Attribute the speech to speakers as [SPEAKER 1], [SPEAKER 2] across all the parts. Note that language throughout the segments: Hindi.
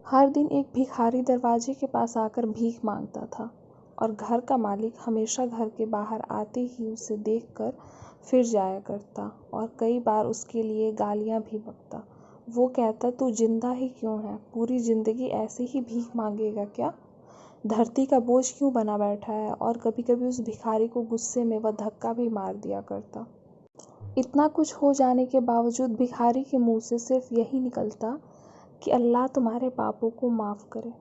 [SPEAKER 1] हर दिन एक भिखारी दरवाजे के पास आकर भीख मांगता था और घर का मालिक हमेशा घर के बाहर आते ही उसे देखकर फिर जाया करता और कई बार उसके लिए गालियां भी बकता। वो कहता, तू जिंदा ही क्यों है? पूरी जिंदगी ऐसे ही भीख मांगेगा क्या? धरती का बोझ क्यों बना बैठा है? और कभी कभी उस भिखारी को गुस्से में वह धक्का भी मार दिया करता। इतना कुछ हो जाने के बावजूद भिखारी के मुंह से सिर्फ यही निकलता कि अल्लाह तुम्हारे पापों को माफ़ करे।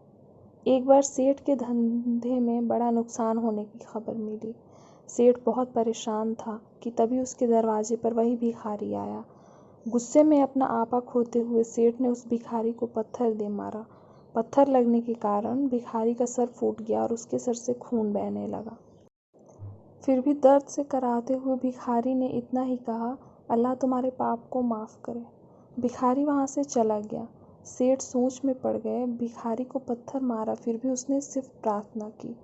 [SPEAKER 1] एक बार सेठ के धंधे में बड़ा नुकसान होने की खबर मिली। सेठ बहुत परेशान था कि तभी उसके दरवाजे पर वही भिखारी आया। गुस्से में अपना आपा खोते हुए सेठ ने उस भिखारी को पत्थर दे मारा। पत्थर लगने के कारण भिखारी का सर फूट गया और उसके सर से खून बहने लगा। फिर भी दर्द से कराहते हुए भिखारी ने इतना ही कहा, अल्लाह तुम्हारे पाप को माफ़ करे। भिखारी वहाँ से चला गया। सेठ सोच में पड़ गए। भिखारी को पत्थर मारा, फिर भी उसने सिर्फ प्रार्थना की।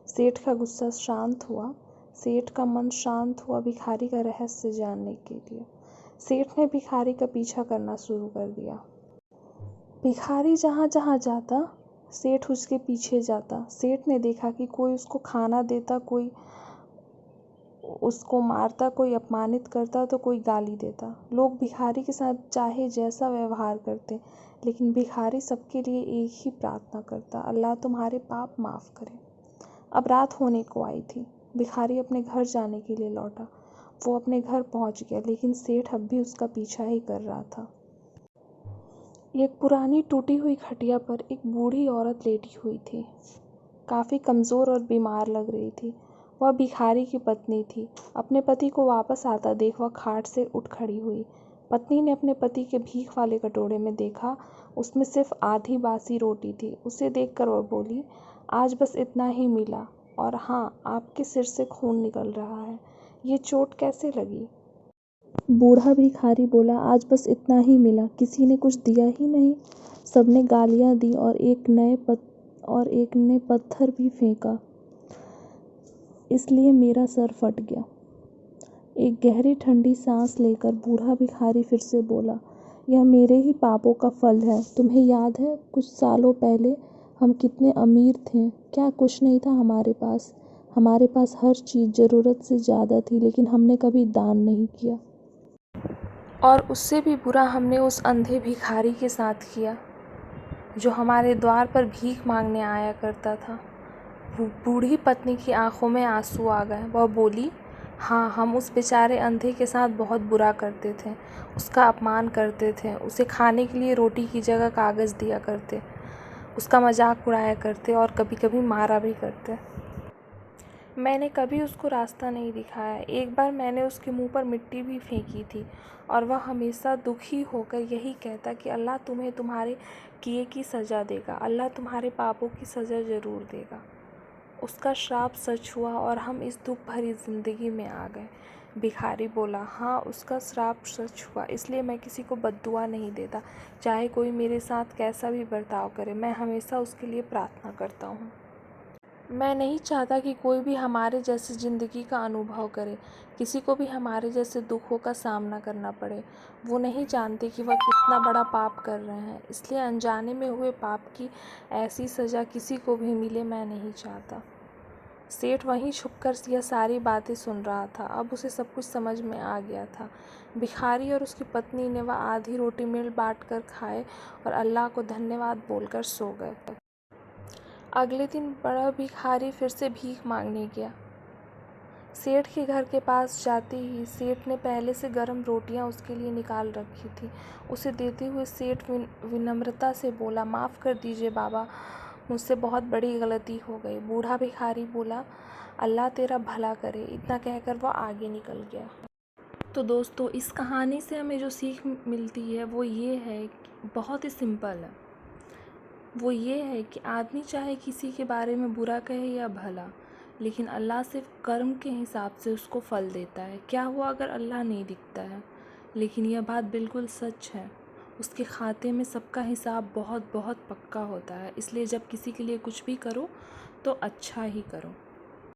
[SPEAKER 1] सेठ का गुस्सा शांत हुआ। सेठ का मन शांत हुआ भिखारी का रहस्य जानने के लिए। सेठ ने भिखारी का पीछा करना शुरू कर दिया। भिखारी जहाँ जहाँ जाता, सेठ उसके पीछे जाता। सेठ ने देखा कि कोई उसको खाना देता, कोई उसको मारता, कोई अपमानित करता तो कोई गाली देता। लोग भिखारी के साथ चाहे जैसा व्यवहार करते, लेकिन भिखारी सबके लिए एक ही प्रार्थना करता, अल्लाह तुम्हारे पाप माफ़ करे। अब रात होने को आई थी। भिखारी अपने घर जाने के लिए लौटा। वो अपने घर पहुंच गया, लेकिन सेठ अब भी उसका पीछा ही कर रहा था। एक पुरानी टूटी हुई खटिया पर एक बूढ़ी औरत लेटी हुई थी। काफ़ी कमज़ोर और बीमार लग रही थी। वह भिखारी की पत्नी थी। अपने पति को वापस आता देख वह खाट से उठ खड़ी हुई। पत्नी ने अपने पति के भीख वाले कटोरे में देखा, उसमें सिर्फ आधी बासी रोटी थी। उसे देखकर वह बोली, आज बस इतना ही मिला, और हाँ, आपके सिर से खून निकल रहा है। ये चोट कैसे लगी? बूढ़ा भिखारी बोला, आज बस इतना ही मिला, किसी ने कुछ दिया ही नहीं। सबने गालियां दी और एक ने पत्थर भी फेंका, इसलिए मेरा सर फट गया। एक गहरी ठंडी सांस लेकर बूढ़ा भिखारी फिर से बोला, यह मेरे ही पापों का फल है। तुम्हें याद है कुछ सालों पहले हम कितने अमीर थे? क्या कुछ नहीं था हमारे पास। हमारे पास हर चीज़ ज़रूरत से ज़्यादा थी, लेकिन हमने कभी दान नहीं किया। और उससे भी बुरा हमने उस अंधे भिखारी के साथ किया जो हमारे द्वार पर भीख मांगने आया करता था। बूढ़ी पत्नी की आंखों में आंसू आ गए। वह बोली, हाँ, हम उस बेचारे अंधे के साथ बहुत बुरा करते थे। उसका अपमान करते थे, उसे खाने के लिए रोटी की जगह कागज़ दिया करते, उसका मजाक उड़ाया करते और कभी कभी मारा भी करते। मैंने कभी उसको रास्ता नहीं दिखाया। एक बार मैंने उसके मुंह पर मिट्टी भी फेंकी थी और वह हमेशा दुखी होकर यही कहता कि अल्लाह तुम्हें तुम्हारे किए की सज़ा देगा, अल्लाह तुम्हारे पापों की सज़ा ज़रूर देगा। उसका श्राप सच हुआ और हम इस दुख भरी ज़िंदगी में आ गए। भिखारी बोला, हाँ, उसका श्राप सच हुआ, इसलिए मैं किसी को बद्दुआ नहीं देता। चाहे कोई मेरे साथ कैसा भी बर्ताव करे, मैं हमेशा उसके लिए प्रार्थना करता हूँ। मैं नहीं चाहता कि कोई भी हमारे जैसी ज़िंदगी का अनुभव करे, किसी को भी हमारे जैसे दुखों का सामना करना पड़े। वो नहीं जानते कि वह कितना बड़ा पाप कर रहे हैं, इसलिए अनजाने में हुए पाप की ऐसी सज़ा किसी को भी मिले, मैं नहीं चाहता। सेठ वहीं छुपकर यह सारी बातें सुन रहा था। अब उसे सब कुछ समझ में आ गया था। भिखारी और उसकी पत्नी ने वह आधी रोटी मिल बांट कर खाए और अल्लाह को धन्यवाद बोलकर सो गए। अगले दिन बड़ा भिखारी फिर से भीख मांगने गया। सेठ के घर के पास जाते ही सेठ ने पहले से गर्म रोटियां उसके लिए निकाल रखी थी। उसे देते हुए सेठ विनम्रता से बोला, माफ़ कर दीजिए बाबा, मुझसे बहुत बड़ी गलती हो गई। बूढ़ा भिखारी बोला, अल्लाह तेरा भला करे। इतना कहकर वह आगे निकल गया। तो दोस्तों, इस कहानी से हमें जो सीख मिलती है वो ये है कि बहुत ही सिंपल है। वो ये है कि आदमी चाहे किसी के बारे में बुरा कहे या भला, लेकिन अल्लाह सिर्फ कर्म के हिसाब से उसको फल देता है। क्या हुआ अगर अल्लाह नहीं दिखता है? लेकिन यह बात बिल्कुल सच है, उसके खाते में सबका हिसाब बहुत बहुत पक्का होता है। इसलिए जब किसी के लिए कुछ भी करो तो अच्छा ही करो।